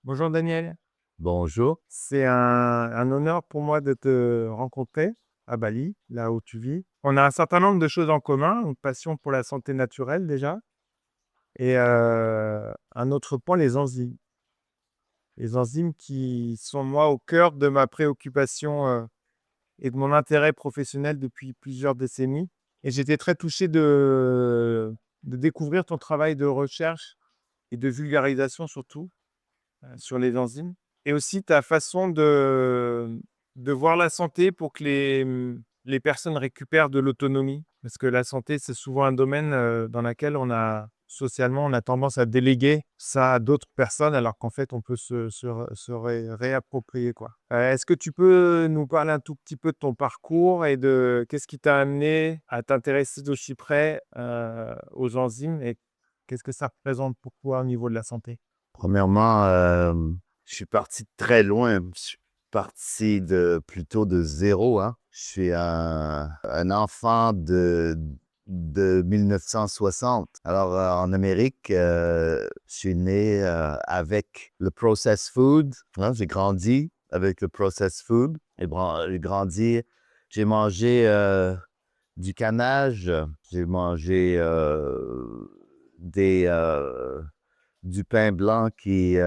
Bonjour Daniel, Bonjour. c'est un honneur pour moi de te rencontrer à Bali, là où tu vis. On a un certain nombre de choses en commun, une passion pour la santé naturelle déjà, et un autre point, les enzymes. Les enzymes qui sont moi au cœur de ma préoccupation et de mon intérêt professionnel depuis plusieurs décennies. Et j'étais très touché de découvrir ton travail de recherche et de vulgarisation surtout sur les enzymes et aussi ta façon de voir la santé pour que les personnes récupèrent de l'autonomie. Parce que la santé, c'est souvent un domaine, dans lequel socialement, on a tendance à déléguer ça à d'autres personnes alors qu'en fait, on peut se réapproprier, quoi. Est-ce que tu peux nous parler un tout petit peu de ton parcours et de qu'est-ce qui t'a amené à t'intéresser d'aussi près, aux enzymes et qu'est-ce que ça représente pour toi au niveau de la santé? Premièrement, je suis parti de très loin. Je suis parti plutôt de zéro, hein. Je suis un enfant de 1960. Alors, en Amérique, je suis né avec le processed food, hein. J'ai grandi avec le processed food. J'ai mangé du canage, j'ai mangé des du pain blanc qui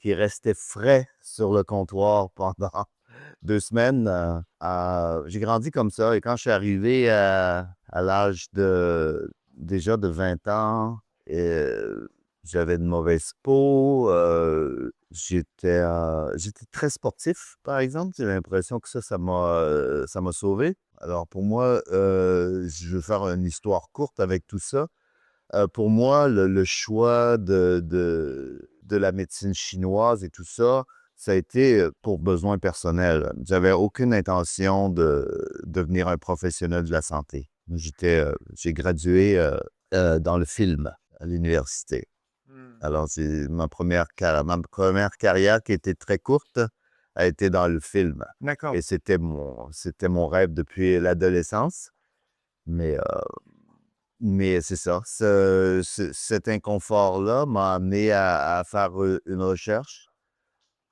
restait frais sur le comptoir pendant 2 semaines. J'ai grandi comme ça et quand je suis arrivé à l'âge déjà de 20 ans, j'avais une mauvaise peau, j'étais très sportif, par exemple. J'ai l'impression que ça m'a sauvé. Alors pour moi, je veux faire une histoire courte avec tout ça. Pour moi, le choix de la médecine chinoise et tout ça, ça a été, pour besoins personnels. J'avais aucune intention de devenir un professionnel de la santé. J'ai gradué, dans le film à l'université. Mmh. Alors c'est ma première carrière qui était très courte, a été dans le film D'accord. et c'était mon rêve depuis l'adolescence. Mais mais c'est ça, cet inconfort-là m'a amené à faire, une recherche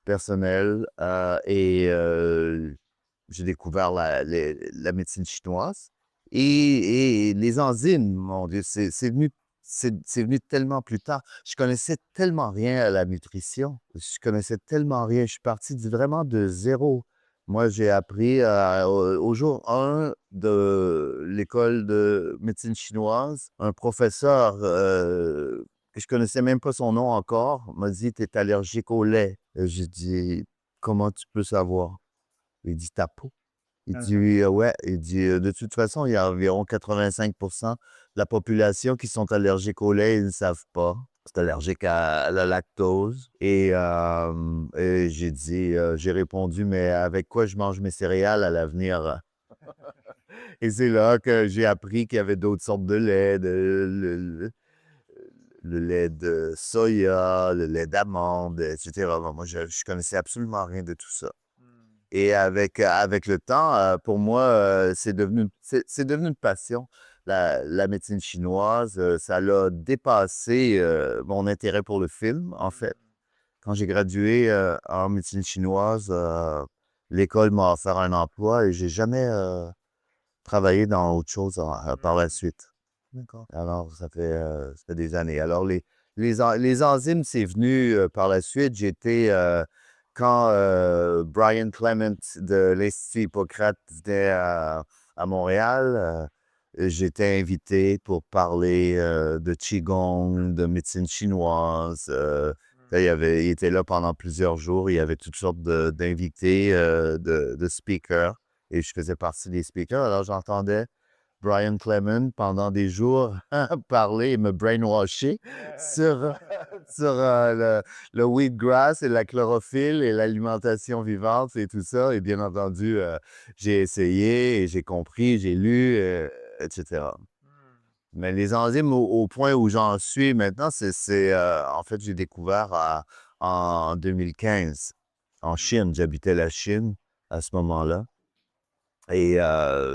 personnelle, j'ai découvert la médecine chinoise et les enzymes, mon Dieu, c'est venu tellement plus tard. Je connaissais tellement rien à la nutrition, je connaissais tellement rien. Je suis parti vraiment de zéro. Moi, j'ai appris, au jour 1 de l'école de médecine chinoise, un professeur, que je connaissais même pas son nom encore, m'a dit: «Tu es allergique au lait». J'ai dit: «Comment tu peux savoir?» Il dit: «Ta peau». Il Hein, dit: hein. Ouais». Il dit: De toute façon, il y a environ 85% de la population qui sont allergiques au lait, ils ne savent pas. C'est allergique à la lactose et j'ai répondu: «Mais avec quoi je mange mes céréales à l'avenir?» Et c'est là que j'ai appris qu'il y avait d'autres sortes de lait, le lait de soya, le lait d'amande et cetera. Moi, je connaissais absolument rien de tout ça. Mmh. Et avec le temps, pour moi, c'est devenu une passion. La médecine chinoise, ça l'a dépassé, mon intérêt pour le film, en fait. Mmh. Quand j'ai gradué, en médecine chinoise, l'école m'a offert un emploi et j'ai jamais, travaillé dans autre chose par la Mmh. suite. D'accord. Alors ça fait des années. Alors les enzymes, c'est venu, par la suite. Quand, Brian Clement de l'Institut Hippocrate venait à Montréal, j'étais invité pour parler, de qigong, de médecine chinoise, là, Mmh. il était là pendant plusieurs jours. Il y avait toutes sortes d'invités, de speakers et je faisais partie des speakers. Alors j'entendais Brian Clement pendant des jours parler et me brainwasher sur, sur le wheatgrass et la chlorophylle et l'alimentation vivante et tout ça. Et bien entendu, j'ai essayé et j'ai compris, j'ai lu, etc. Mmh. Mais les enzymes, au point où j'en suis maintenant, en fait, j'ai découvert en 2015 en Mmh. Chine. J'habitais la Chine à ce moment-là. Et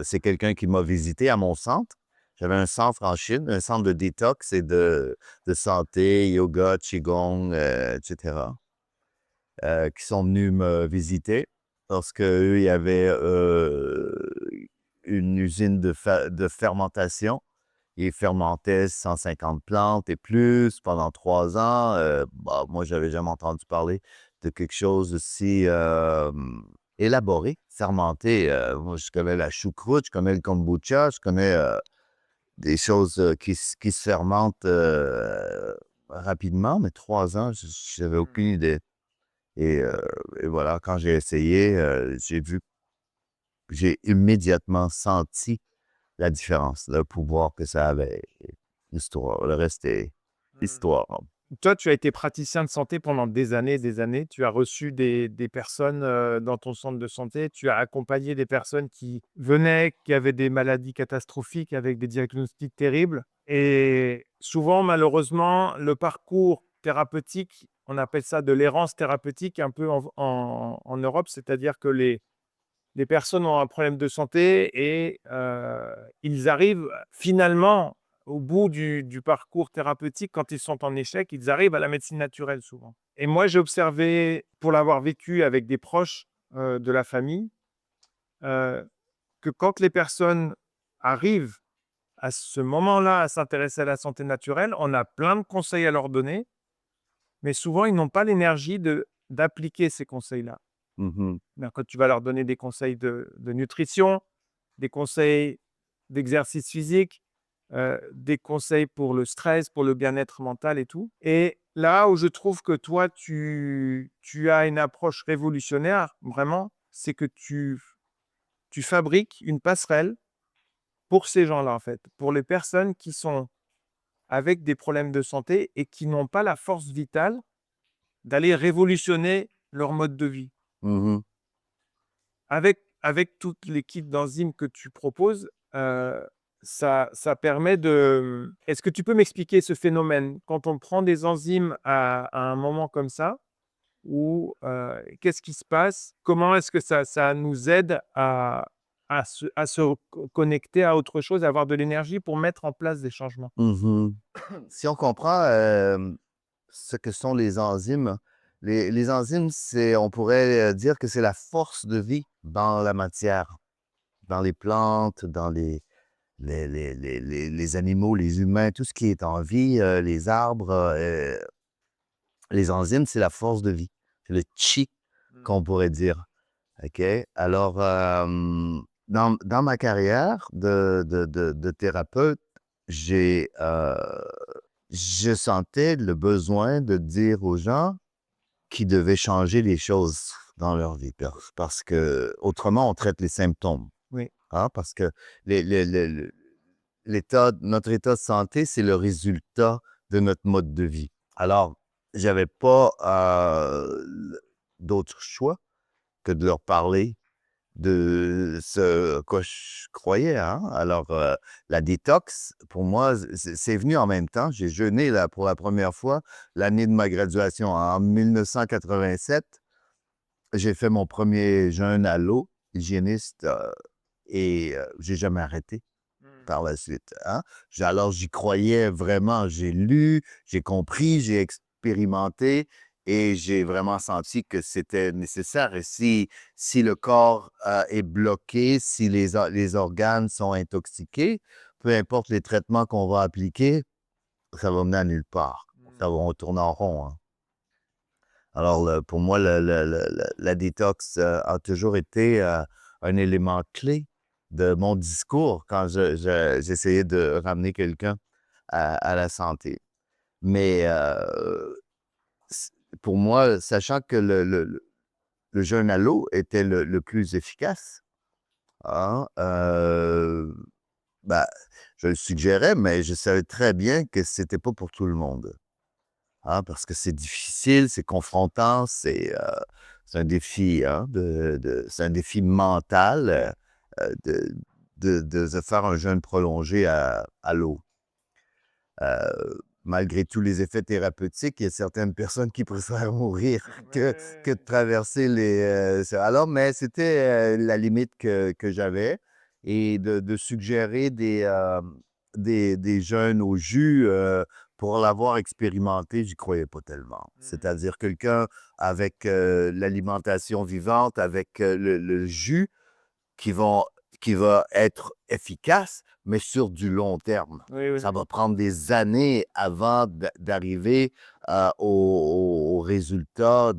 c'est quelqu'un qui m'a visité à mon centre. J'avais un centre en Chine, un centre de détox et de santé, yoga, qigong, et cetera. qui sont venus me visiter parce qu'eux, il y avait une usine de fermentation. Ils fermentaient 150 plantes et plus pendant 3 ans. Bah, moi, j'avais jamais entendu parler de quelque chose aussi élaboré, fermenté. Moi, je connais la choucroute, je connais le kombucha, je connais des choses qui se fermentent rapidement, mais 3 ans, j'avais aucune idée. Et, euh, et voilà, quand j'ai essayé, j'ai immédiatement senti la différence, le pouvoir que ça avait. L'histoire, le reste est Mmh. histoire. Toi, tu as été praticien de santé pendant des années, des années. Tu as reçu des personnes, dans ton centre de santé. Tu as accompagné des personnes qui venaient, qui avaient des maladies catastrophiques avec des diagnostics terribles et souvent, malheureusement, le parcours thérapeutique, on appelle ça de l'errance thérapeutique un peu en Europe. C'est-à-dire que les personnes ont un problème de santé et ils arrivent finalement au bout du parcours thérapeutique, quand ils sont en échec, ils arrivent à la médecine naturelle souvent. Et moi, j'ai observé, pour l'avoir vécu avec des proches de la famille, euh, que quand les personnes arrivent à ce moment-là à s'intéresser à la santé naturelle, on a plein de conseils à leur donner, mais souvent, ils n'ont pas l'énergie d'appliquer ces conseils-là. Mhm. Ben, quand tu vas leur donner des conseils de nutrition, des conseils d'exercice physique, des conseils pour le stress, pour le bien-être mental et tout. Et là où je trouve que toi, tu as une approche révolutionnaire, vraiment, c'est que tu fabriques une passerelle pour ces gens-là, en fait, pour les personnes qui sont avec des problèmes de santé et qui n'ont pas la force vitale d'aller révolutionner leur mode de vie. Mhm. Avec toutes les kits d'enzymes que tu proposes, ça permet de est-ce que tu peux m'expliquer ce phénomène? Quand on prend des enzymes à un moment comme ça, où, qu'est-ce qui se passe? Comment est-ce que ça nous aide à se connecter à autre chose, à avoir de l'énergie pour mettre en place des changements? Mhm. Si on comprend ce que sont les enzymes, les enzymes, on pourrait dire que c'est la force de vie dans la matière, dans les plantes, dans les animaux, les humains, tout ce qui est en vie, les arbres. Les enzymes, c'est la force de vie. C'est le chi Mmh. qu'on pourrait dire. OK? Alors, dans ma carrière de thérapeute, je sentais le besoin de dire aux gens qu'ils devaient changer les choses dans leur vie parce que autrement, on traite les symptômes. Oui. Hein? Parce que les les le notre état de santé, c'est le résultat de notre mode de vie. Alors, j'avais pas, d'autre choix que de leur parler de ce à quoi je croyais, hein. Alors, la détox, pour moi, c'est venu en même temps. J'ai jeûné là, pour la première fois l'année de ma graduation. En 1987, j'ai fait mon premier jeûne à l'eau, hygiéniste, et j'ai jamais arrêté Mmh. par la suite, hein. Alors j'y croyais vraiment. J'ai lu, j'ai compris, j'ai expérimenté et j'ai vraiment senti que c'était nécessaire. Et si le corps, est bloqué, si les organes sont intoxiqués, peu importe les traitements qu'on va appliquer, ça va mener à nulle part. Ça va Mmh. on tourne en rond, hein. Alors pour moi, la détox, a toujours été, un élément clé de mon discours quand j'essayais de ramener quelqu'un à la santé. Mais c pour moi, sachant que le jeûne à l'eau était le plus efficace, hein, bah, je le suggérais, mais je savais très bien que c'était pas pour tout le monde. Ah, parce que c'est difficile, c'est confrontant, c'est un défi, hein, c'est un défi mental, de se faire un jeûne prolongé à l'eau. Malgré tous les effets thérapeutiques, il y a certaines personnes qui préfèrent mourir que de Ouais. traverser ça. Alors, mais c'était, la limite que j'avais et de suggérer des jeûnes au jus, pour l'avoir expérimenté, j'y croyais pas tellement. C'est-à-dire quelqu'un avec l'alimentation vivante, avec le jus qui vont qui va être efficace, mais sur du long terme. Oui, oui, Ça oui. va prendre des années avant d'arriver au résultat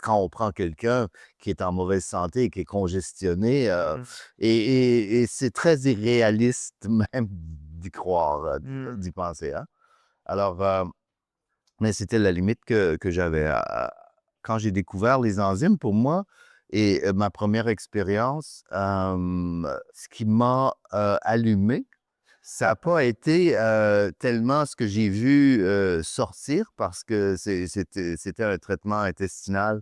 quand on prend quelqu'un qui est en mauvaise santé et qui est congestionné, et c'est très irréaliste même d'y croire, d'y penser, hein. Alors, mais c'était la limite que j'avais. Quand j'ai découvert les enzymes, pour moi, et ma première expérience, ce qui m'a allumé, ça n'a pas été tellement ce que j'ai vu sortir, parce que c'était un traitement intestinal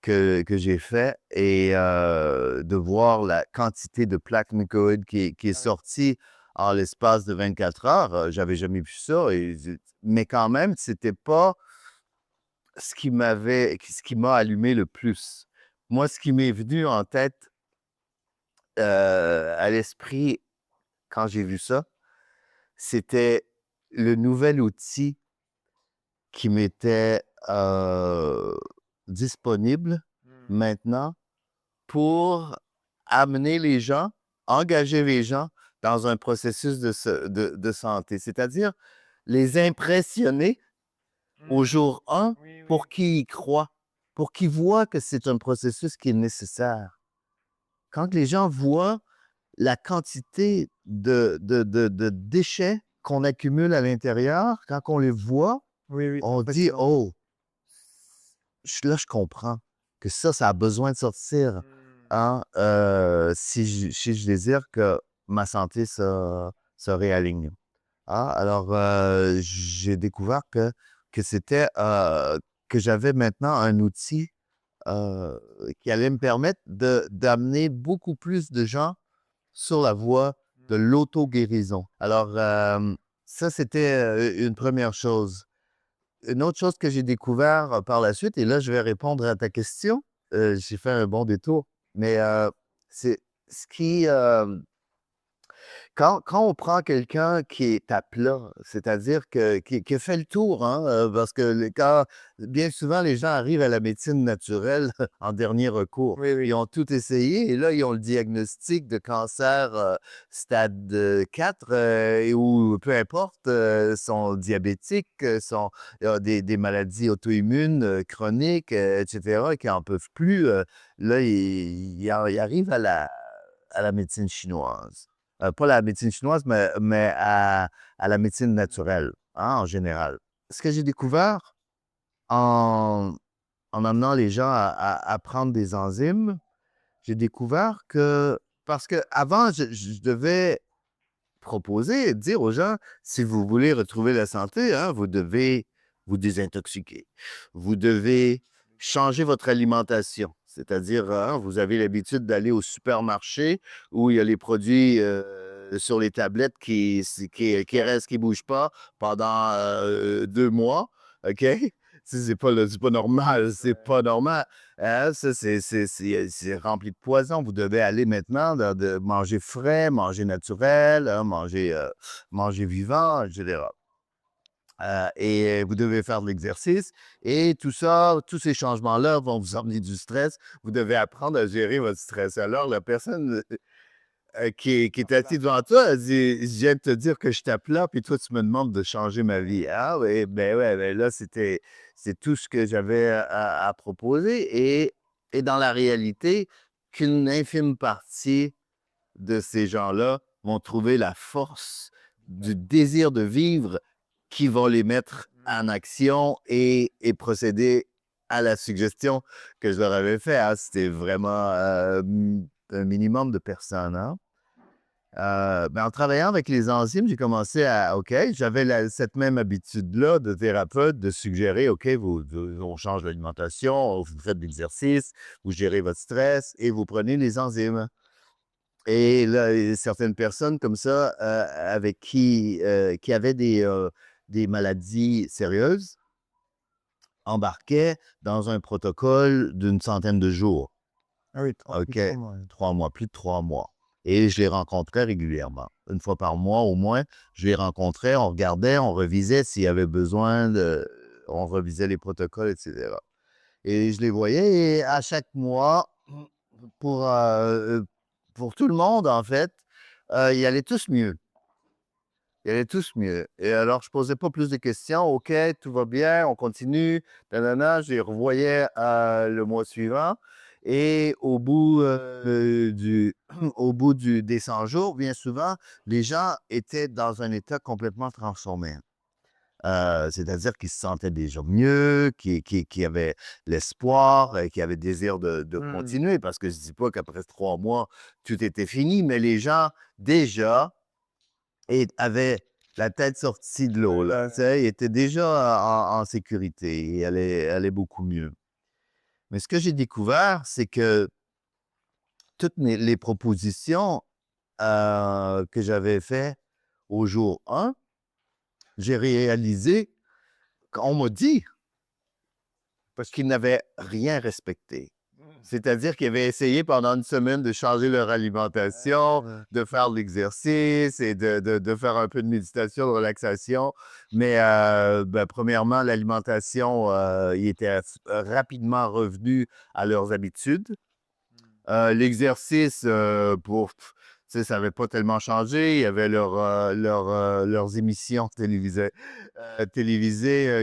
que j'ai fait, et de voir la quantité de plaques mucoïdes qui est Ah oui. sortie en l'espace de 24 heures, j'avais jamais vu ça. Mais quand même, c'était pas ce qui m'a allumé le plus. Moi, ce qui m'est venu en tête, à l'esprit quand j'ai vu ça, c'était le nouvel outil qui m'était disponible maintenant pour amener les gens, engager les gens dans un processus de santé. C'est-à-dire les impressionner au jour 1 Oui, oui. pour qu'ils y croient, pour qu'ils voient que c'est un processus qui est nécessaire. Quand les gens voient la quantité de déchets qu'on accumule à l'intérieur, quand on les voit, Oui, oui, c'est on dit: impressionnant. «Oh, là, je comprends que ça a besoin de sortir, hein, si je désire que ma santé se réaligne». Ah, alors, j'ai découvert que c'était, que j'avais maintenant un outil, heu, qui allait me permettre d'amener beaucoup plus de gens sur la voie de l'auto-guérison. Alors, ça, c'était, une première chose. Une autre chose que j'ai découvert, par la suite, et là, je vais répondre à ta question, j'ai fait un bon détour, mais, c'est ce qui, quand on prend quelqu'un qui est à plat, c'est-à-dire qui a fait le tour, hein, parce que bien souvent, les gens arrivent à la médecine naturelle en dernier recours. Oui, Ils oui. ont tout essayé et là, ils ont le diagnostic de cancer, stade, 4, ou peu importe, sont diabétiques, des maladies auto-immunes, chroniques, et cetera, qui en peuvent plus, là, ils arrivent à la médecine chinoise. Pas la médecine chinoise, mais à la médecine naturelle, hein, en général. Ce que j'ai découvert en amenant les gens à prendre des enzymes, j'ai découvert que, parce qu'avant, je devais proposer, dire aux gens: «Si vous voulez retrouver la santé, hein, vous devez vous désintoxiquer. Vous devez changer votre alimentation». C'est-à-dire, hein, vous avez l'habitude d'aller au supermarché où il y a les produits, sur les tablettes qui restent, qui bougent pas pendant, 2 mois, OK? C'est pas normal, c'est pas normal. Ah, ça, c'est rempli de poison. Vous devez aller maintenant de manger frais, manger naturel, hein, manger vivant, et cetera. Et vous devez faire de l'exercice, et tout ça, tous ces changements-là vont vous emmener du stress. Vous devez apprendre à gérer votre stress. Alors la personne, qui est assis devant toi, elle dit: «Je viens de te dire que je tape là, puis toi, tu me demandes de changer ma vie». Ah oui, ben ouais, ben là, c'est tout ce que j'avais à proposer, et dans la réalité, qu'une infime partie de ces gens-là vont trouver la force du désir de vivre qui vont les mettre en action, et procéder à la suggestion que je leur avais fait, hein. C'était vraiment, un minimum de personnes, hein. Ben, en travaillant avec les enzymes, j'ai commencé OK, j'avais cette même habitude-là de thérapeute de suggérer: «OK, on change l'alimentation, vous faites de l'exercice, vous gérez votre stress et vous prenez les enzymes». Et là, il y a certaines personnes comme ça, avec qui avaient des maladies sérieuses, embarquaient dans un protocole d'une centaine de jours. Ah oui, OK, 3 mois, oui. 3 mois, plus de 3 mois, et je les rencontrais régulièrement. une fois par mois au moins, je les rencontrais, on regardait, on revisait s'il y avait besoin on revisait les protocoles, etc. Et je les voyais et à chaque mois, pour, pour tout le monde, en fait, ils allaient tous mieux. Ils allaient tous mieux. Et alors, je posais pas plus de questions. OK, tout va bien, on continue. Nanana, je les revoyais le mois suivant. Et au bout des 100 jours, bien souvent, les gens étaient dans un état complètement transformé. C'est-à-dire qu'ils se sentaient déjà mieux, qui avaient l'espoir, qui avaient le désir de Mmh. continuer. Parce que je dis pas qu'après 3 mois, tout était fini, mais les gens, déjà, avaient la tête sortie de l'eau, Ouais, là. ouais, Tu ouais. sais, ils étaient déjà en sécurité et allaient beaucoup mieux. Mais ce que j'ai découvert, c'est que toutes les propositions que j'avais fait au jour 1, j'ai réalisé qu'on m'a dit Parce qu'ils n'avaient rien respecté. Mmh. C'est-à-dire qu'ils avaient essayé pendant une semaine de changer leur alimentation, de faire de l'exercice et de faire un peu de méditation, de relaxation. Mais premièrement, l'alimentation, ils étaient rapidement revenus à leurs habitudes. L'exercice, tu sais, ça n'avait pas tellement changé. Il y avait leurs émissions télévisées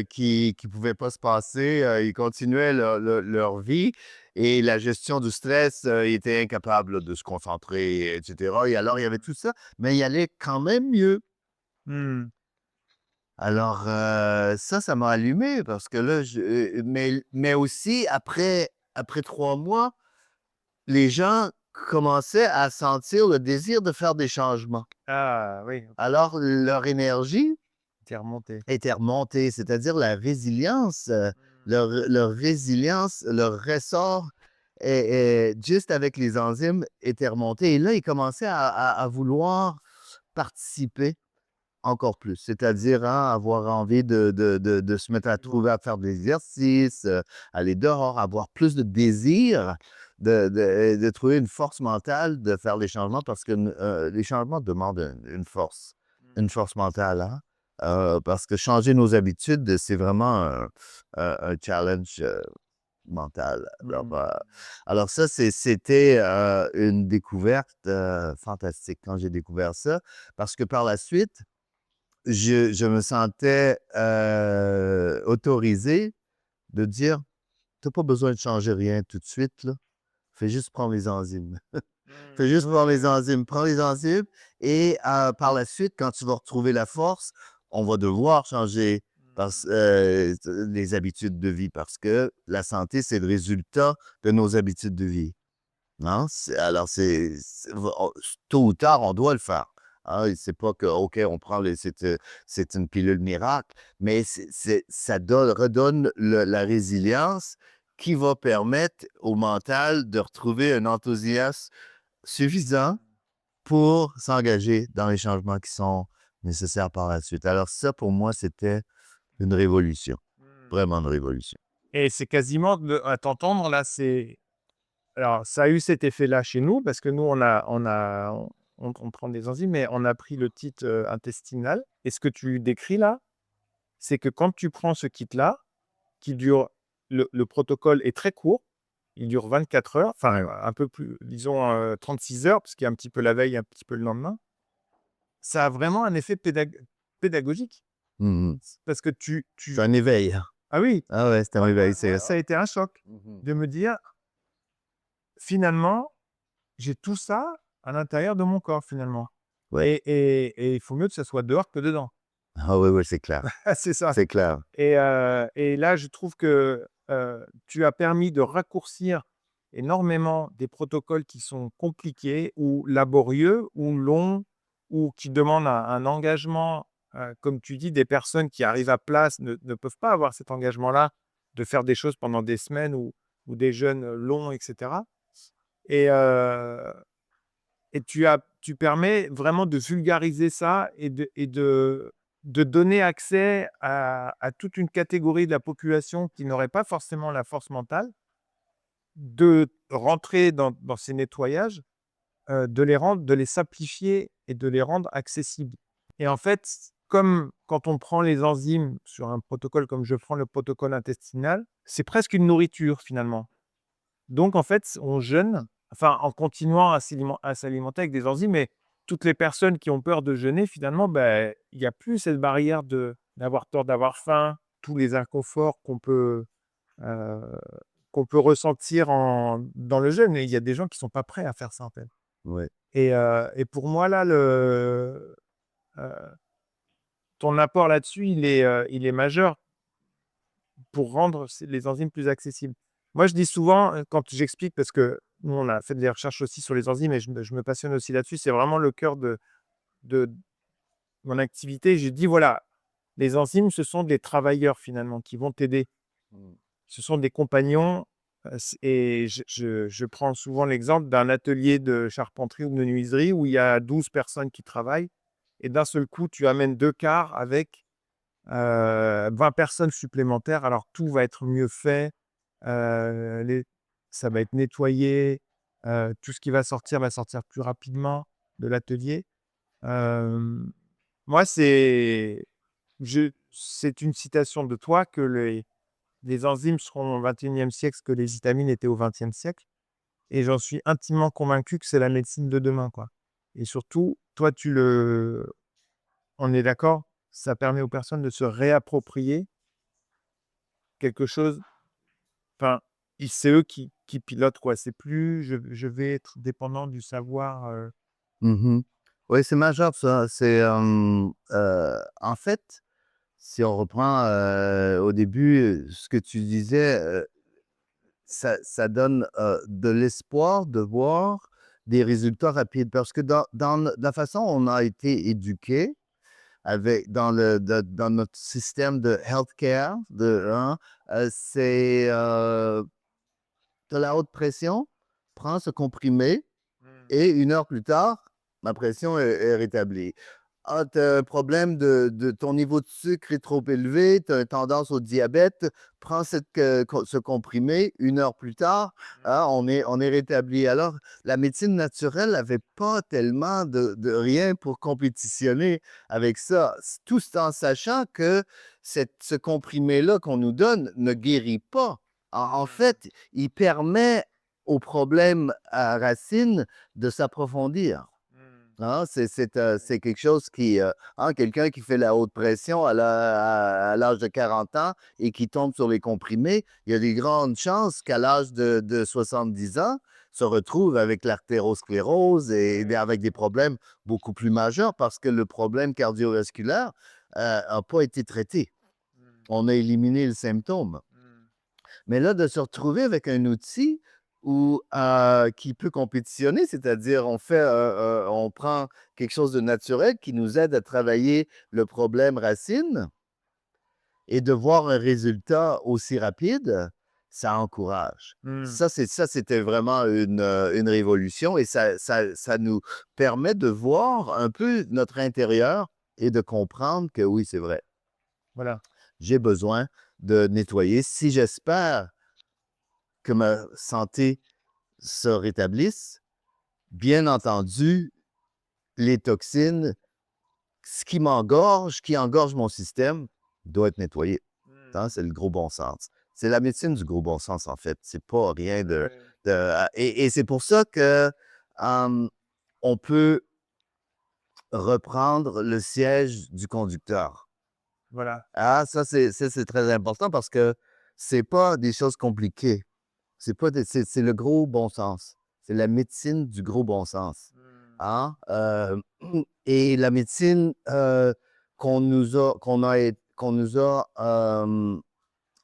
qui pouvaient pas se passer. Ils continuaient leur vie et la gestion du stress, ils étaient incapables là, de se concentrer, etc. Et alors, il y avait tout ça, mais il allait quand même mieux. Mmh. Alors, ça m'a allumé parce que là, mais aussi après 3 mois, les gens commençaient à sentir le désir de faire des changements. Ah oui, OK. Alors, leur énergie Tu remonté. était remontée, c'est-à-dire la résilience, Mmh. leur résilience, leur ressort juste avec les enzymes était remonté. Et là, ils commençaient à vouloir participer encore plus, c'est-à-dire, hein, avoir envie de se mettre à Je vois. trouver à faire des exercices, aller dehors, avoir plus de désir de trouver une force mentale de faire les changements parce que les changements demandent une Mmh. force mentale, hein. Parce que changer nos habitudes, c'est vraiment un challenge, mental. Alors, Mmh. alors ça, c'était, une découverte, fantastique quand j'ai découvert ça parce que par la suite je me sentais, autorisé de dire: «Tu as pas besoin de changer rien tout de suite là, fais juste prendre les enzymes. Fais Mmh. juste prendre les Ouais. enzymes, prends les enzymes et par la suite, quand tu vas retrouver la force, on va devoir changer Mmh. les habitudes de vie parce que la santé, c'est le résultat de nos habitudes de vie». Non, tôt ou tard, on doit le faire. Hein, et c'est pas que, OK, on prend c'est une pilule miracle, mais ça redonne la résilience qui va permettre au mental de retrouver un enthousiasme suffisant pour s'engager dans les changements qui sont nécessaires par la suite. Alors ça, pour moi, c'était une révolution, Mmh. vraiment une révolution. Et c'est quasiment à t'entendre là, c'est alors ça a eu cet effet-là chez nous parce que nous on prend des enzymes, mais on a pris le kit, intestinal et ce que tu décris là, c'est que quand tu prends ce kit-là, qui dure le protocole est très court, il dure 24 heures, enfin, un peu plus, disons, 36 heures, parce qu'il y a un petit peu la veille, un petit peu le lendemain. Ça a vraiment un effet pédagogique Mmh. parce que C'est un éveil. ah oui, Ah ouais, c'est un éveil, moi c'est ça a été un choc Mmh. de me dire: «Finalement, j'ai tout ça à l'intérieur de mon corps, finalement Ouais. et il faut mieux que ça soit dehors que dedans». Ah oui, oui, c'est clair, C'est ça c'est clair. et là, je trouve que, tu as permis de raccourcir énormément des protocoles qui sont compliqués ou laborieux ou longs ou qui demandent un engagement, comme tu dis, des personnes qui arrivent à place ne peuvent pas avoir cet engagement-là, de faire des choses pendant des semaines ou des jeûnes, longs et cetera et tu permets vraiment de vulgariser ça et de donner accès à toute une catégorie de la population qui n'aurait pas forcément la force mentale, de rentrer dans ces nettoyages, de les simplifier et de les rendre accessibles. Et en fait, comme quand on prend les enzymes sur un protocole comme je prends le protocole intestinal, c'est presque une nourriture finalement. Donc en fait, on jeûne, enfin en continuant à s'alimenter avec des enzymes, mais toutes les personnes qui ont peur de jeûner finalement, il y a plus cette barrière d'avoir tort d'avoir faim, tous les inconforts heu, qu'on peut ressentir dans le jeûne. Et il y a des gens qui sont pas prêts à faire ça en fait. Ouais. Et pour moi là, heu, ton apport là-dessus, il est majeur pour rendre les enzymes plus accessibles. Moi, je dis souvent, quand j'explique, parce que nous, on a fait des recherches aussi sur les enzymes et je me passionne aussi là-dessus, c'est vraiment le cœur de mon activité. Je dis: «Voilà, les enzymes, ce sont des travailleurs finalement qui vont t'aider. Mmh. Ce sont des compagnons». Et je prends souvent l'exemple d'un atelier de charpenterie ou de menuiserie où il y a 12 personnes qui travaillent et d'un seul coup, tu amènes 2 quarts avec 20 personnes supplémentaires. Alors tout va être mieux fait, les ça va être nettoyé, tout ce qui va sortir plus rapidement de l'atelier. Hem, Moi, c'est une citation de toi que les enzymes seront au 21e siècle ce que les vitamines étaient au 20e siècle, et j'en suis intimement convaincu que c'est la médecine de demain, quoi. Et surtout, toi, on est d'accord? Ça permet aux personnes de se réapproprier quelque chose. Enfin, c'est eux qui pilotent, quoi. C'est plus je vais être dépendant du savoir, Mmh. Oui, c'est majeur ça. En fait, si on reprend, au début, ce que tu disais, ça donne, de l'espoir de voir des résultats rapides parce que dans la façon dont on a été éduqués avec dans notre système de healthcare hein, c'est, tu la haute pression, prends ce comprimé Mmh. et 1 heure plus tard, ma pression est rétablie. Ah, tu as un problème de ton niveau de sucre est trop élevé, tu as une tendance au diabète, prends ce comprimé, 1 heure plus tard, Mmh. ah, on est rétabli. Alors, la médecine naturelle n'avait pas tellement de rien pour compétitionner avec ça. Tout en sachant que ce comprimé-là qu'on nous donne ne guérit pas. En Mmh. fait, il permet au problème à racine de s'approfondir. Mmh. Hein, Ouais. c'est quelque chose qui, hein, quelqu'un qui fait la haute pression à l'âge de 40 ans et qui tombe sur les comprimés, il y a des grandes chances qu'à l'âge de 70 ans, se retrouve avec l'artérosclérose et Ouais. avec des problèmes beaucoup plus majeurs parce que le problème cardiovasculaire, a pas été traité. Mmh. On a éliminé le symptôme. Mmh. Mais là, de se retrouver avec un outil qui peut compétitionner, c'est-à-dire on prend quelque chose de naturel qui nous aide à travailler le problème racine et de voir un résultat aussi rapide, ça encourage. Mmh. Ça, c'était vraiment une révolution et ça nous permet de voir un peu notre intérieur et de comprendre que oui, c'est vrai, Voilà. j'ai besoin de nettoyer. Si j'espère que ma santé se rétablisse, bien entendu, les toxines, ce qui engorge mon système, doit être nettoyé. Hein, Mmh. c'est le gros bon sens. C'est la médecine du gros bon sens, en fait. C'est pas rien Ouais. et c'est pour ça que, hem, on peut reprendre le siège du conducteur. Voilà. Ah, ça, c'est très important parce que c'est pas des choses compliquées. C'est le gros bon sens. C'est la médecine du gros bon sens, Mmh. hein? Et la médecine, qu'on nous a,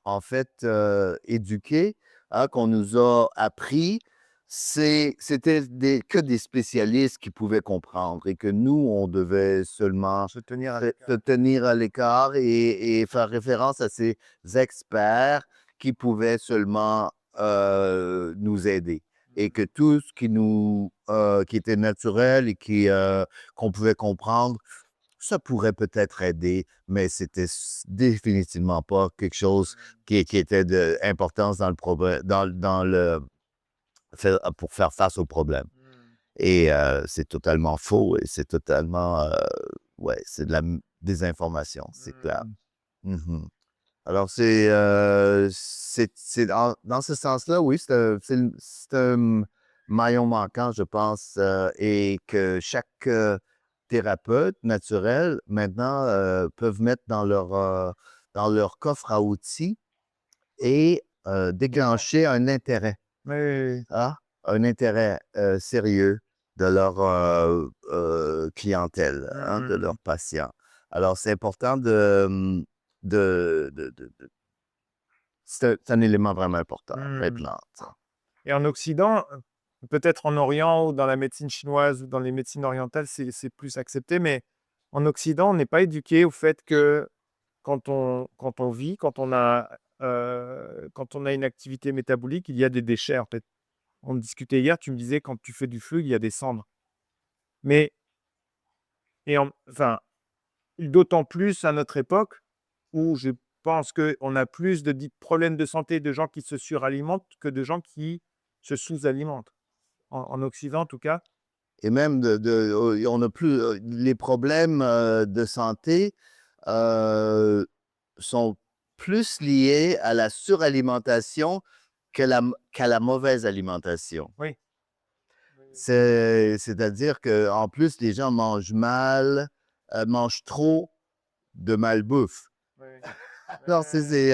en fait, éduqués, hein, qu'on nous a appris, c'était des spécialistes qui pouvaient comprendre et que nous, on devait seulement Se tenir à se l'écart. tenir à l'écart et faire référence à ces experts qui pouvaient seulement, nous aider et que Mmh. tout ce qui était naturel et qu'on pouvait comprendre, ça pourrait peut-être aider, mais c'était définitivement pas quelque chose Mmh. qui était d'importance dans le problème, pour faire face au problème. Mmh. Et c'est totalement faux et c'est totalement, ouais, c'est de la désinformation, c'est clair. Mmh. Mhm. Alors, c'est dans ce sens-là, oui, c'est un maillon manquant, je pense, et que chaque thérapeute naturel, maintenant, peuvent mettre dans leur coffre à outils et déclencher un intérêt, Oui, oui, oui. hein, un intérêt sérieux de leur clientèle, Mmh, hein, de mmh, mmh. leurs patients. Alors, c'est important de c'est un élément vraiment important Mmh. maintenant. Et en Occident, peut-être en Orient ou dans la médecine chinoise ou dans les médecines orientales, c'est plus accepté, mais en Occident, on n'est pas éduqué au fait que quand on vit, quand on a une activité métabolique, il y a des déchets, en fait. On discutait hier, tu me disais quand tu fais du feu, il y a des cendres. Mais enfin, d'autant plus à notre époque où je pense qu'on a plus de problèmes de santé de gens qui se suralimentent que de gens qui se sous-alimentent. En Occident, en tout cas. Et même on n'a plus les problèmes de santé euh, sont plus liés à la suralimentation qu'à la mauvaise alimentation. Oui. Oui, oui. C'est-à-dire qu'en plus, les gens mangent mal, mangent trop de malbouffe. Oui, oui. Non, c'est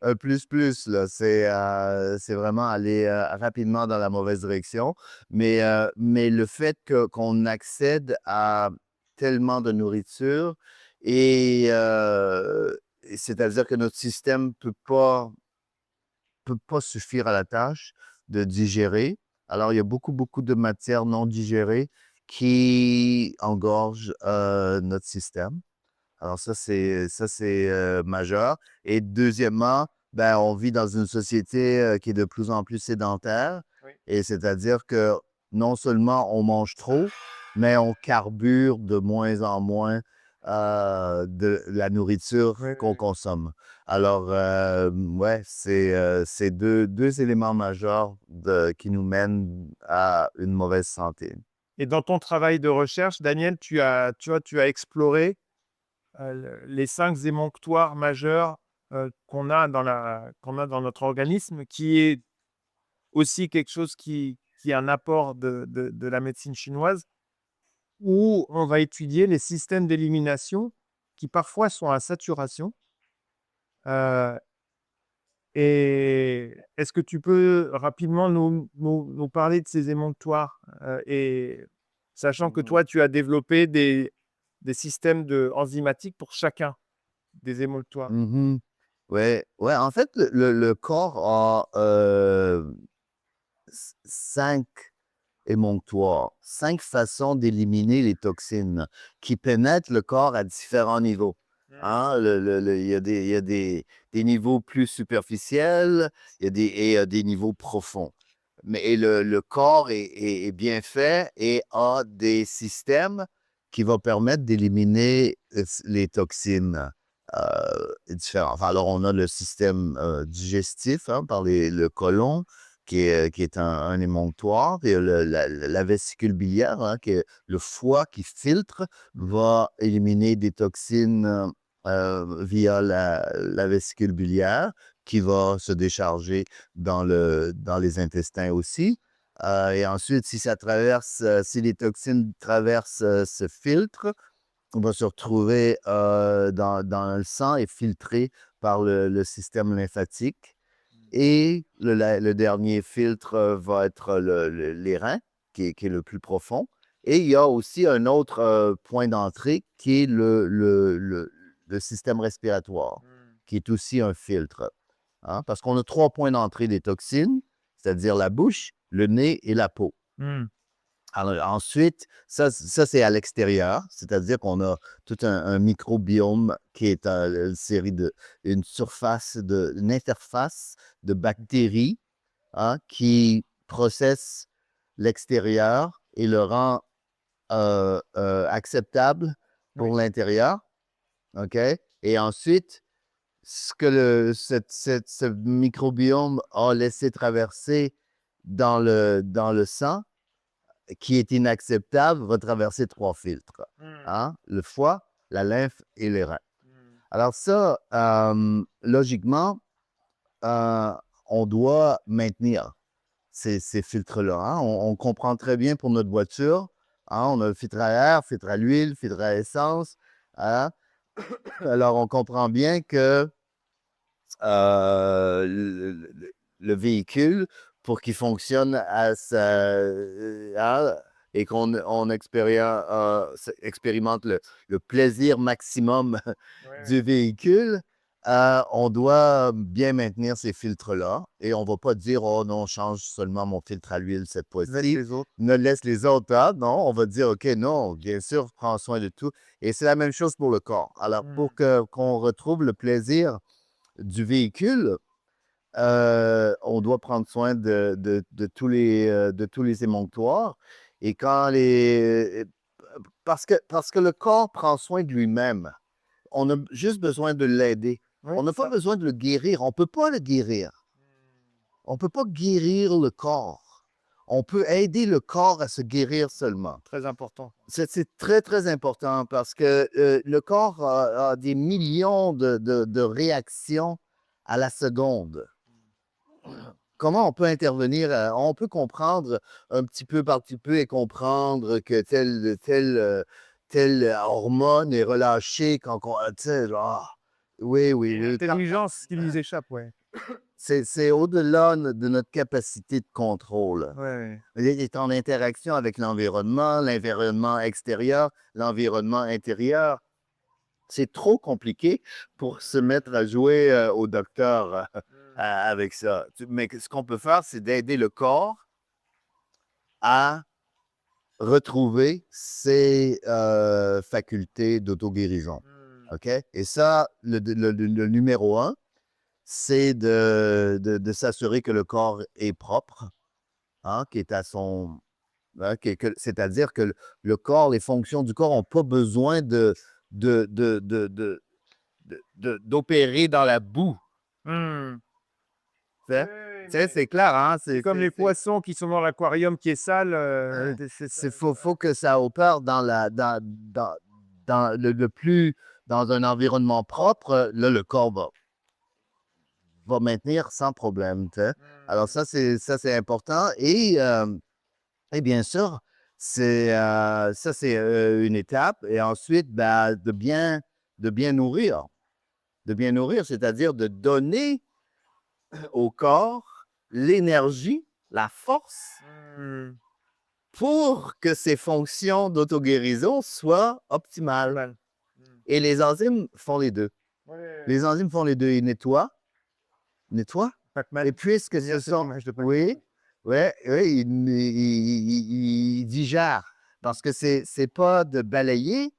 un plus, là. C'est vraiment aller rapidement dans la mauvaise direction. Mais le fait qu'on accède à tellement de nourriture et c'est-à-dire que notre système peut pas suffire à la tâche de digérer. Alors, il y a beaucoup, beaucoup de matières non digérées qui engorgent notre système. Alors ça, c'est majeur. Et deuxièmement, ben, on vit dans une société qui est de plus en plus sédentaire. Oui. Et c'est-à-dire que non seulement on mange trop, mais on carbure de moins en moins de la Oui, nourriture oui, qu'on oui. consomme. Alors, ouais, c'est deux éléments majeurs qui nous mènent à une mauvaise santé. Et dans ton travail de recherche, Daniel, tu as exploré, les 5 émonctoires majeurs, qu'on a dans notre organisme, qui est aussi quelque chose qui est un apport de la médecine chinoise, où on va étudier les systèmes d'élimination qui parfois sont à saturation. Heu Et est-ce que tu peux rapidement nous parler de ces émonctoires? Et sachant que Mhm. toi, tu as développé des systèmes enzymatiques pour chacun des émonctoires. Mhm. Ouais, ouais, en fait, le corps a 5 émonctoires, 5 façons d'éliminer les toxines qui pénètrent le corps à différents niveaux. Mmh. Hein, il y a des niveaux plus superficiels, il y a des niveaux profonds. Mais et le corps est bien fait et a des systèmes qui vont permettre d'éliminer les toxines différents. Enfin, alors, on a le système digestif hein, par le côlon, qui est un émonctoire. Et la vésicule biliaire, hein, qui est le foie qui filtre, va éliminer des toxines via la vésicule biliaire, qui va se décharger dans les intestins aussi. Et ensuite, si les toxines traversent ce filtre, on va se retrouver dans le sang et filtré par le système lymphatique. Et le dernier filtre va être les reins, qui est le plus profond. Et il y a aussi un autre point d'entrée qui est le système respiratoire, Mmh. qui est aussi un filtre. Hein, parce qu'on a 3 points d'entrée des toxines, c'est-à-dire la bouche, le nez et la peau. Mmh. Alors, ensuite, ça c'est à l'extérieur, c'est-à-dire qu'on a tout un microbiome qui est une interface de bactéries hein, qui processe l'extérieur et le rend acceptable Oui. pour l'intérieur. OK? Et ensuite, ce que ce microbiome a laissé traverser dans le sang qui est inacceptable va traverser 3 filtres, hein? Le foie, la lymphe et les reins. Alors ça, logiquement, heu, on doit maintenir ces filtres-là, hein? On comprend très bien pour notre voiture, hein, on a le filtre à air, filtre à l'huile, filtre à essence, hein? Alors on comprend bien que, le véhicule, pour qu'il fonctionne à sa hein, et qu'on expérimente le plaisir maximum du véhicule, on doit bien maintenir ces filtres-là et on va pas dire: «Oh non, change seulement mon filtre à l'huile cette Laisse fois-ci, les autres. ne laisse les autres». Ah non, on va dire: «OK, non, bien sûr, prends soin de tout» et c'est la même chose pour le corps. Alors pour qu'on retrouve le plaisir du véhicule, on doit prendre soin de tous les émonctoires et quand les parce que le corps prend soin de lui-même. On a juste besoin de l'aider. Oui, On n'a pas ça. besoin de le guérir. On peut pas le guérir. On peut pas guérir le corps. On peut aider le corps à se guérir seulement. Très important. C'est très, très important parce que, le corps a des millions de réactions à la seconde. Comment on peut intervenir, on peut comprendre un petit peu par petit peu et comprendre que telle hormone est relâchée quand on tu sais, genre oui, oui, L'intelligence qui nous échappe, ouais. c'est au-delà de notre capacité de contrôle. Ouais, ouais. Il est en interaction avec l'environnement extérieur, l'environnement intérieur. C'est trop compliqué pour se mettre à jouer, au docteur, avec ça. Mais ce qu'on peut faire, c'est d'aider le corps à retrouver ses, facultés d'auto-guérison, OK? Et ça, le numéro un, c'est de s'assurer que le corps est propre, hein, qui est à son hein, c'est-à-dire que le corps, les fonctions du corps ont pas besoin de de de de d'opérer dans la boue. Mmh. Tu Oui, sais? oui, Tu sais, c'est clair, hein? c'est comme les poissons qui sont dans l'aquarium qui est sale, C'est faut que ça opère dans le plus dans un environnement propre, là, le corps va maintenir sans problème, tu sais? Alors ça, c'est important et bien sûr, c'est une étape et ensuite, bah, de bien nourrir. De bien nourrir, c'est-à-dire de donner au corps l'énergie, la force Mmh. pour que ses fonctions d'auto-guérison soient optimales. Mal. Et les enzymes font les 2. Ouais. Les enzymes font les 2. Ils nettoient et Pac-Man. puisque J'aime bien ce cette sont image de Pac-Man. oui, ouais, oui, ils digèrent parce que c'est pas de balayer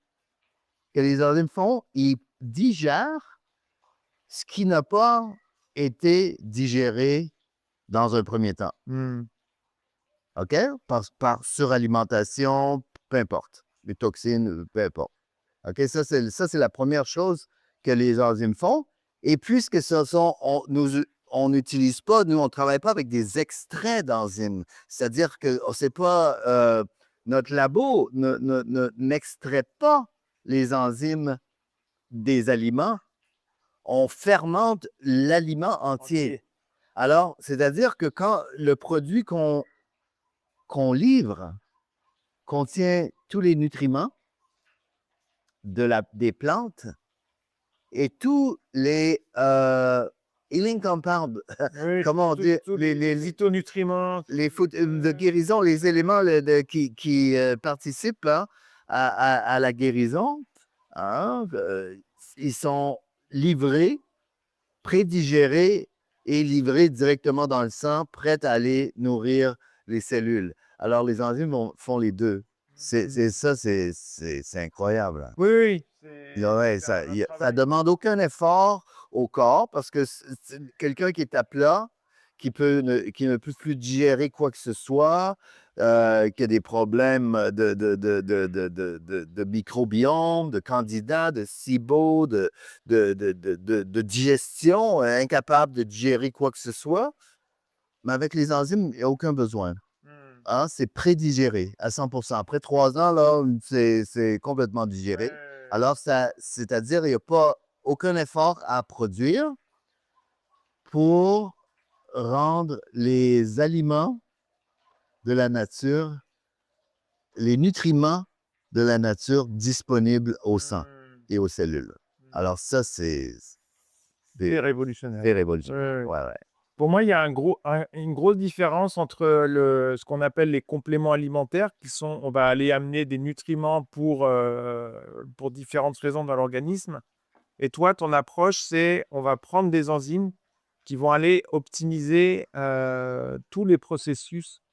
que les enzymes font, ils digèrent ce qui n'a pas été digéré dans un premier temps. Mmh. OK? Par suralimentation, peu importe. Les toxines, peu importe. OK? Ça, c'est la première chose que les enzymes font. Et puisque ce sont on n'utilise pas, nous, on ne travaille pas avec des extraits d'enzymes. C'est-à-dire que c'est pas, notre labo n'extrait pas les enzymes des aliments. On fermente l'aliment entier. Entier. Alors, c'est-à-dire que quand le produit qu'on livre contient tous les nutriments des plantes et tous les healing compounds, Oui, comment on dit, tous les phytonutriments, les de guérison, les éléments qui participent hein, à la guérison, hein, ils sont livrés, prédigérés et livrés directement dans le sang, prêts à aller nourrir les cellules. Alors, les enzymes font les deux. C'est incroyable, hein. oui, oui, Ouais, c'est un ça travail. demande aucun effort au corps parce que c'est quelqu'un qui est à plat, qui ne peut plus digérer quoi que ce soit, qui a des problèmes de microbiome, de candida, de SIBO, de digestion, incapable de digérer quoi que ce soit. Mais avec les enzymes, il n'y a aucun besoin. Mmh. hein, c'est prédigéré à 100%. Après 3 ans, là, c'est complètement digéré. Alors, c'est-à-dire, il n'y a pas aucun effort à produire pour rendre les aliments de la nature, les nutriments de la nature disponibles au sang et aux cellules. Alors ça, c'est C'est révolutionnaire. révolutionnaire. Ouais, ouais. Ouais, ouais. Pour moi, il y a une grosse différence entre ce qu'on appelle les compléments alimentaires, qui sont, on va aller amener des nutriments pour différentes raisons dans l'organisme. Et toi, ton approche, c'est on va prendre des enzymes qui vont aller optimiser tous les processus,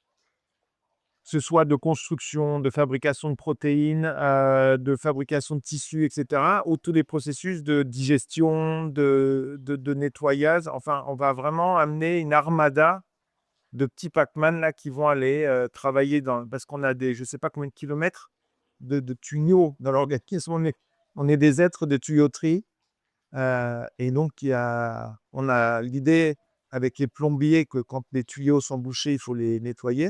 que ce soit de construction, de fabrication de protéines, de fabrication de tissus, etc., ou tous les processus de digestion, de nettoyage. Enfin, on va vraiment amener une armada de petits Pac-Man là, qui vont aller travailler parce qu'on a je ne sais pas combien de kilomètres de tuyaux dans l'organisme. On est des êtres de tuyauterie. Et donc, on a l'idée avec les plombiers que quand les tuyaux sont bouchés, il faut les nettoyer.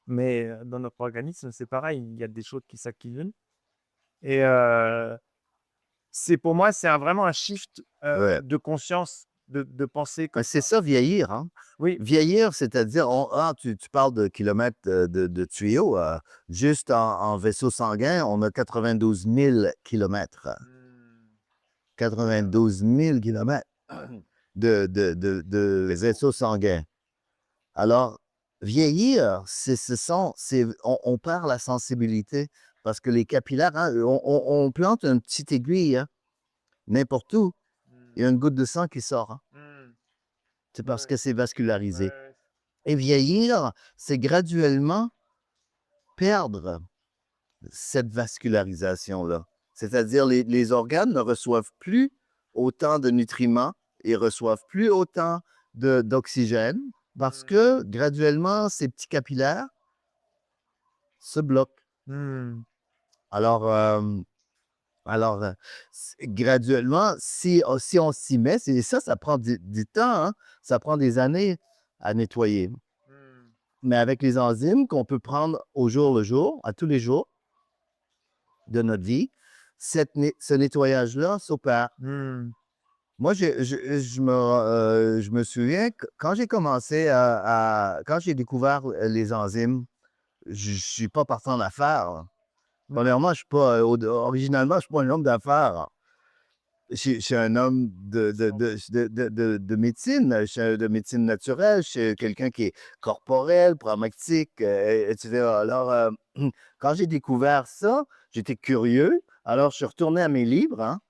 Mais dans notre organisme, c'est pareil, il y a des choses qui s'accumulent. Et pour moi, c'est vraiment un shift Ouais. de conscience, de penser comme C'est ça. ça, vieillir, hein? Oui. Vieillir, c'est-à-dire, tu parles de kilomètres de tuyaux. Juste en vaisseau sanguin, on a 92 000 kilomètres. 92 000 kilomètres de vaisseau sanguin. Alors, vieillir, on perd la sensibilité parce que les capillaires, hein, on plante une petite aiguille, hein, n'importe où, il y a une goutte de sang qui sort, hein. C'est parce que c'est vascularisé. Et vieillir, c'est graduellement perdre cette vascularisation-là. C'est-à-dire, les organes ne reçoivent plus autant de nutriments et reçoivent plus autant d'oxygène parce que graduellement, ces petits capillaires se bloquent. Alors, graduellement, si on s'y met, ça prend du temps, hein, ça prend des années à nettoyer. Mais avec les enzymes qu'on peut prendre au jour le jour, à tous les jours de notre vie, ce nettoyage-là s'opère. Moi, je me souviens que quand j'ai commencé quand j'ai découvert les enzymes, je ne suis pas parti en affaires. Premièrement, je suis pas, originalement, je ne suis pas un homme d'affaires. Je suis un homme de médecine. Je suis de médecine naturelle. Je suis quelqu'un qui est corporel, pragmatique, etc. Alors, quand j'ai découvert ça, j'étais curieux. Alors, je suis retourné à mes livres, hein.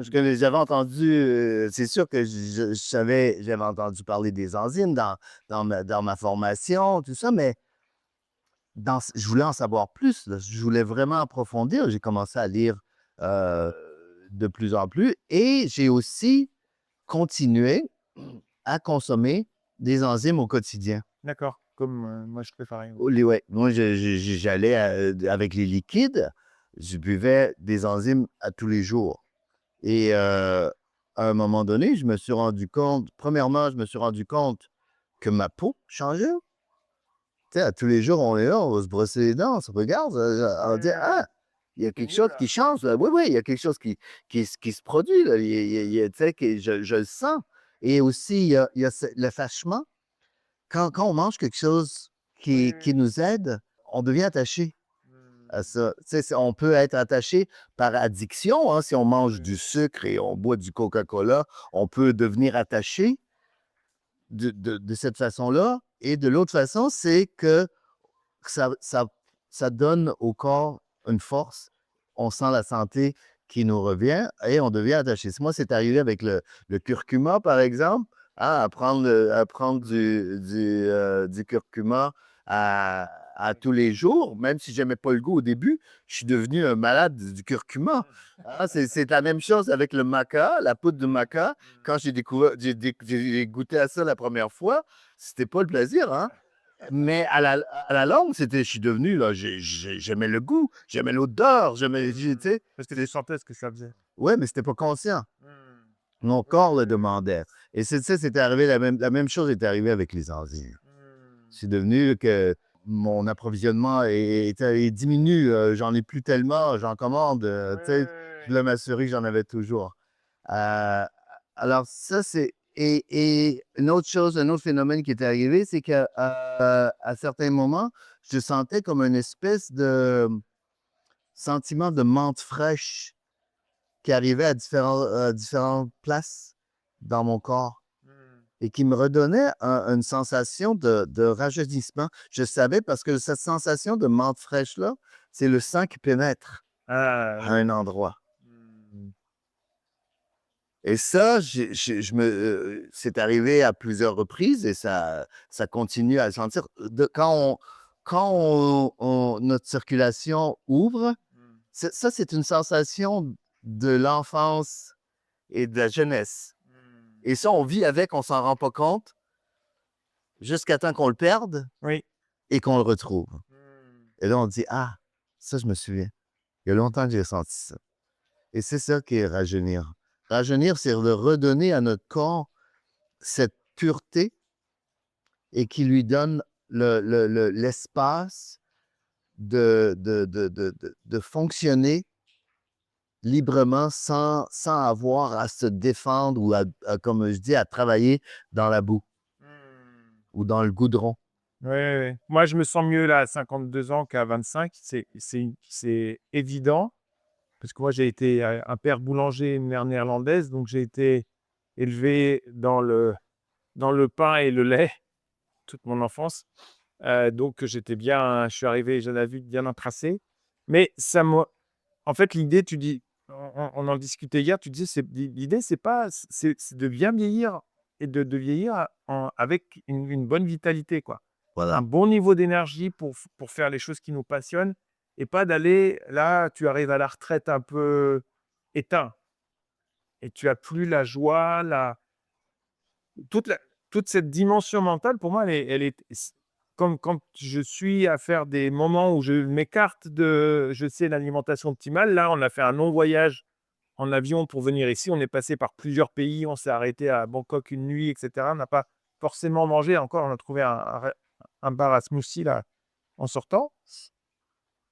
J'avais entendu, c'est sûr que j'avais entendu parler des enzymes dans ma formation, tout ça, mais je voulais en savoir plus, là. Je voulais vraiment approfondir. J'ai commencé à lire de plus en plus et j'ai aussi continué à consommer des enzymes au quotidien. D'accord. Comme moi, je fais pareil. Ouais. Moi, j'allais avec les liquides, je buvais des enzymes à tous les jours. Et à un moment donné, je me suis rendu compte, premièrement, je me suis rendu compte que ma peau changeait. Tu sais, à tous les jours, on est là, on va se brosser les dents, on se regarde, on dit: «Ah, il y a quelque chose qui change, là. Oui, oui, il y a quelque chose qui se produit, là. Tu sais, je le sens». Et aussi, il y a le fâchement. Quand on mange quelque chose qui nous aide, on devient attaché à ça. Tu sais, on peut être attaché par addiction, hein. Si on mange du sucre et on boit du Coca-Cola, on peut devenir attaché de cette façon-là. Et de l'autre façon, c'est que ça, ça, ça donne au corps une force. On sent la santé qui nous revient et on devient attaché. Moi, c'est arrivé avec le curcuma, par exemple, hein, à prendre du curcuma à tous les jours, même si je n'aimais pas le goût au début, je suis devenu un malade du curcuma. Ah, c'est la même chose avec le maca, la poudre de maca. Quand j'ai goûté à ça la première fois, c'était pas le plaisir, hein? Mais à la longue, je suis devenu, là, j'aimais le goût, j'aimais l'odeur, tu sais. Parce que tu sentais ce que ça faisait. Ouais, mais c'était pas conscient. Mon corps le demandait. Et c'était arrivé, la même chose est arrivée avec les enzymes. C'est devenu que mon approvisionnement est diminue. J'en ai plus tellement, j'en commande. Tu sais, je voulais m'assurer que j'en avais toujours. Euh, alors, ça, c'est. Et une autre chose, un autre phénomène qui est arrivé, c'est qu'à à certains moments, je sentais comme une espèce de sentiment de menthe fraîche qui arrivait à différentes places dans mon corps et qui me redonnait une sensation de rajeunissement. Je savais parce que cette sensation de menthe fraîche-là, c'est le sang qui pénètre Ah, à oui. un endroit. Et ça, c'est arrivé à plusieurs reprises et ça continue à le sentir. Quand notre circulation ouvre, ça, c'est une sensation de l'enfance et de la jeunesse. Et ça, on vit avec, on s'en rend pas compte, jusqu'à temps qu'on le perde Oui. et qu'on le retrouve. Et là, on dit, ah, ça, je me souviens. Il y a longtemps que j'ai ressenti ça. Et c'est ça qui est rajeunir. Rajeunir, c'est de redonner à notre corps cette pureté et qui lui donne l'espace de fonctionner librement sans avoir à se défendre ou comme je dis, à travailler dans la boue ou dans le goudron. Oui, oui. Moi, je me sens mieux là à 52 ans qu'à 25. C'est évident. Parce que moi, j'ai été un père boulanger et une mère néerlandaise. Donc, j'ai été élevé dans le pain et le lait toute mon enfance. Donc, j'étais bien, je suis arrivé jeune adulte bien tracé. Mais ça me, en fait, l'idée, tu dis, on en discutait hier, tu disais, l'idée, c'est pas, c'est de bien vieillir et de vieillir avec une bonne vitalité, quoi. Un Voilà. bon niveau d'énergie pour faire les choses qui nous passionnent et pas d'aller là, tu arrives à la retraite un peu éteint et tu as plus la joie, toute la toute cette dimension mentale pour moi, elle est comme quand je suis à faire des moments où je m'écarte de je sais l'alimentation optimale. Là, on a fait un long voyage en avion pour venir ici. On est passé par plusieurs pays. On s'est arrêté à Bangkok une nuit et cetera. On n'a pas forcément mangé encore. On a trouvé un bar à smoothie là, en sortant.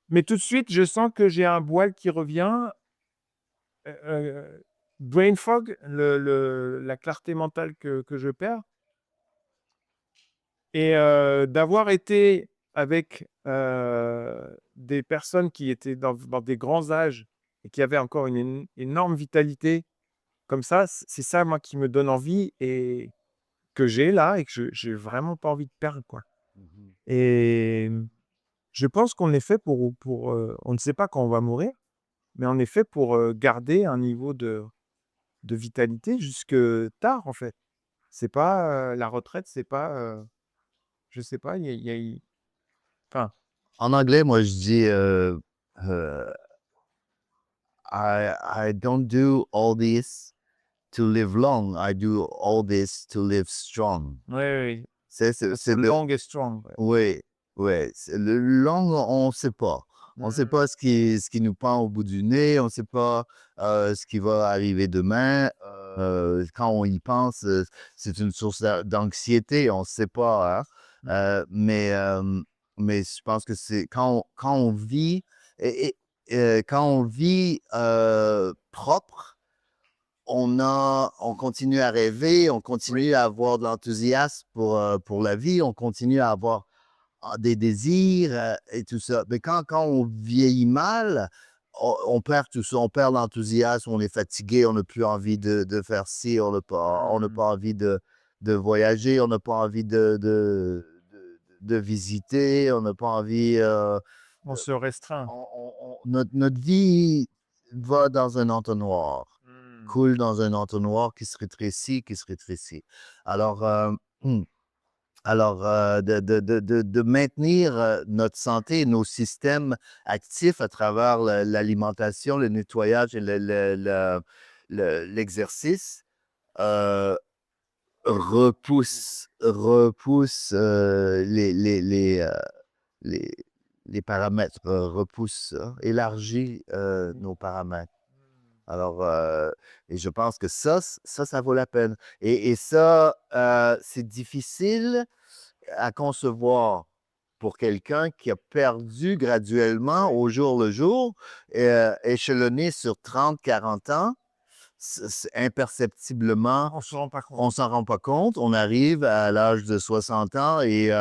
Mais tout de suite, je sens que j'ai un voile qui revient, brain fog, la clarté mentale que je perds. Et d'avoir été avec, des personnes qui étaient dans des grands âges et qui avaient encore une énorme vitalité comme ça, c'est ça moi qui me donne envie et que j'ai là et que je j'ai vraiment pas envie de perdre, quoi. Mhm. Et je pense qu'on est fait on ne sait pas quand on va mourir, mais on est fait pour, garder un niveau de vitalité jusque tard, en fait. C'est pas, la retraite, c'est pas, je sais pas, enfin, En anglais, moi, je dis euh, I don't do all this to live long. I do all this to live strong. oui, oui, C'est le. long et strong, ouais. Oui, oui. Le long, on ne sait pas. On ne sait Mmh. pas ce qui nous pend au bout du nez. On ne sait pas ce qui va arriver demain. Quand on y pense, c'est une source d'anxiété. On ne sait pas. Hein. Mmh. Mais je pense que c'est quand on vit quand on vit propre, on continue à rêver, on Oui. continue à avoir de l'enthousiasme pour la vie, on continue à avoir des désirs et tout ça. Mais quand on vieillit mal, on perd tout ça, on perd l'enthousiasme, on est fatigué, on n'a plus envie de faire ci, on n'a Mmh. pas envie de voyager, on n'a pas envie de visiter, on n'a pas envie. On se restreint. Notre vie va dans un entonnoir, Mmh. coule dans un entonnoir qui se rétrécit, qui se rétrécit. Alors, de maintenir notre santé et nos systèmes actifs à travers l'alimentation, le nettoyage et l'exercice euh, repousse les, les paramètres, repousse ça, élargit Mmh. nos paramètres. Alors, et je pense que ça vaut la peine. Et ça, c'est difficile à concevoir pour quelqu'un qui a perdu graduellement au jour le jour, échelonné sur 30, 40 ans, imperceptiblement, On se rend pas compte. on s'en rend pas compte. On arrive à l'âge de 60 ans et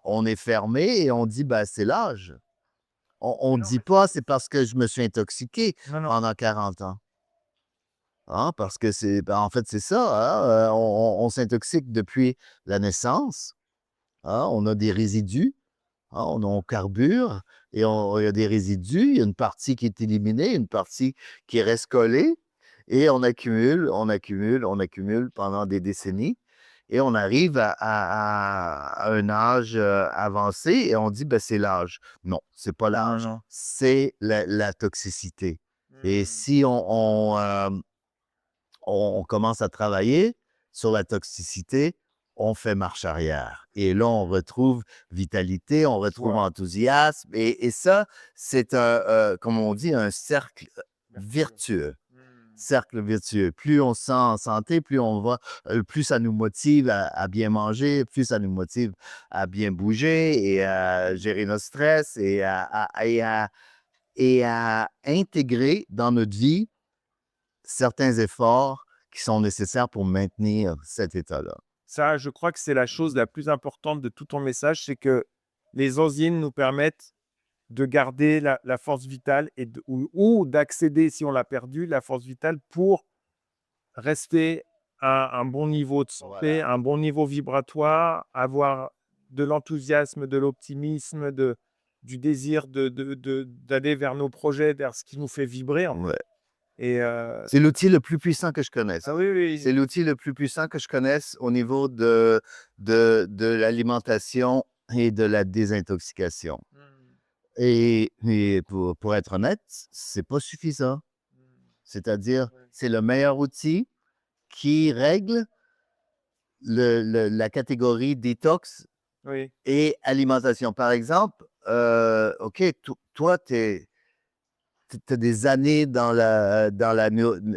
on est fermé et on dit, ben, c'est l'âge. On Non, dit mais pas, c'est parce que je me suis intoxiqué non, non. pendant 40 ans. Hein, parce que en fait, c'est ça, hein, on s'intoxique depuis la naissance, hein, on a des résidus, hein, on carbure et il y a des résidus, il y a une partie qui est éliminée, une partie qui reste collée et on accumule, on accumule, on accumule pendant des décennies et on arrive à un âge avancé et on dit, ben, c'est l'âge. Non, c'est pas Non, l'âge, non. c'est la toxicité. Et Mmh. si on commence à travailler sur la toxicité, on fait marche arrière. Et là, on retrouve vitalité, on Je retrouve vois. enthousiasme. Et ça, c'est comme on dit, un cercle Vertueux. vertueux. Mmh. Cercle vertueux. Plus on se sent en santé, plus on va, plus ça nous motive à bien manger, plus ça nous motive à bien bouger et à gérer notre stress et à intégrer dans notre vie certains efforts qui sont nécessaires pour maintenir cet état-là. Ça, je crois que c'est la chose la plus importante de tout ton message, c'est que les enzymes nous permettent de garder la force vitale et ou d'accéder, si on l'a perdue, la force vitale pour rester à un bon niveau de santé, Voilà. un bon niveau vibratoire, avoir de l'enthousiasme, de l'optimisme, du désir d'aller vers nos projets, vers ce qui nous fait vibrer, en fait. Ouais. Et C'est l'outil le plus puissant que je connaisse. ah oui, C'est oui. l'outil le plus puissant que je connaisse au niveau de l'alimentation et de la désintoxication. Mmh, Et pour être honnête, c'est pas suffisant. mmh, C'est-à-dire, ouais. c'est le meilleur outil qui règle la catégorie détox Oui, et alimentation. Par exemple, OK, toi, tu as des années dans la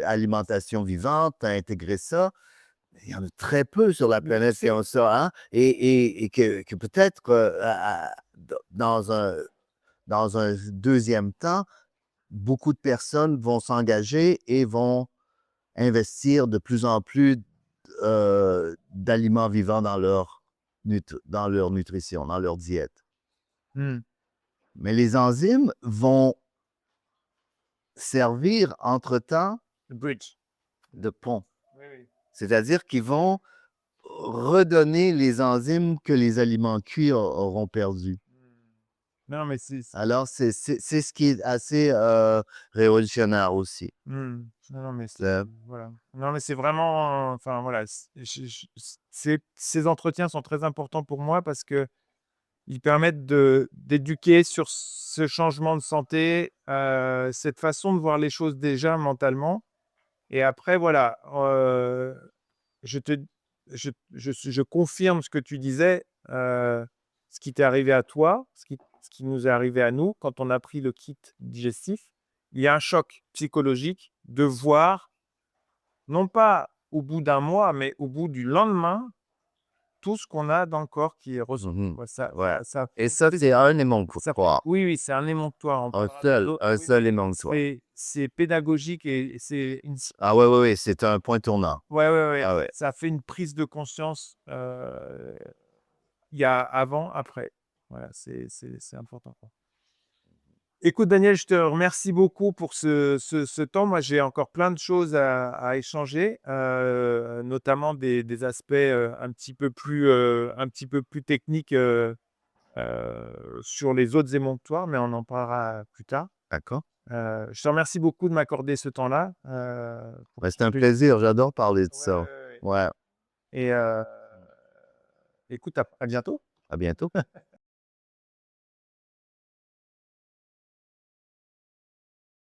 alimentation vivante, tu as intégré ça. Il y en a très peu sur la mais je planète qui sais. ont ça, hein? Et que peut-être, dans un deuxième temps, beaucoup de personnes vont s'engager et vont investir de plus en plus d'aliments vivants dans leur nutrition, dans leur diète. Mmh. Mais les enzymes vont servir entre-temps The bridge. de pont. Oui, oui. C'est-à-dire qu'ils vont redonner les enzymes que les aliments cuits auront perdus. Mmh. Non, mais Alors, c'est ce qui est assez révolutionnaire aussi. mmh. Non, non, mais Euh, voilà. Non, mais c'est vraiment, enfin, voilà, ces entretiens sont très importants pour moi parce qu'ils permettent d'éduquer sur ce changement de santé, cette façon de voir les choses déjà mentalement et après voilà, je te je confirme ce que tu disais, ce qui t'est arrivé à toi, ce qui nous est arrivé à nous quand on a pris le kit digestif. Il y a un choc psychologique de voir, non pas au bout d'un mois, mais au bout du lendemain, tout ce qu'on a dans le corps qui est ressorti, mhm. quoi. Ouais. Et ça, c'est un Ça émonctoire. oui, oui, c'est un émonctoire. On Un parlera des seul, autres un oui, seul mais émonctoire. c'est pédagogique et c'est une Ah ouais, ouais, ouais, c'est un point tournant. ouais, ouais, ouais, Ah ouais. ça fait une prise de conscience, il y a avant, après. Voilà, c'est important, quoi. Écoute Daniel, je te remercie beaucoup pour ce temps. Moi, j'ai encore plein de choses à échanger, notamment des aspects, un petit peu plus techniques, sur les autres émonctoires, mais on en parlera plus tard. D'accord. Je te remercie beaucoup de m'accorder ce temps-là, pour Ouais, c'est un échanger. plaisir. J'adore parler de Ouais, ouais, ça. ouais, ouais Ouais. et écoute, à bientôt. À bientôt.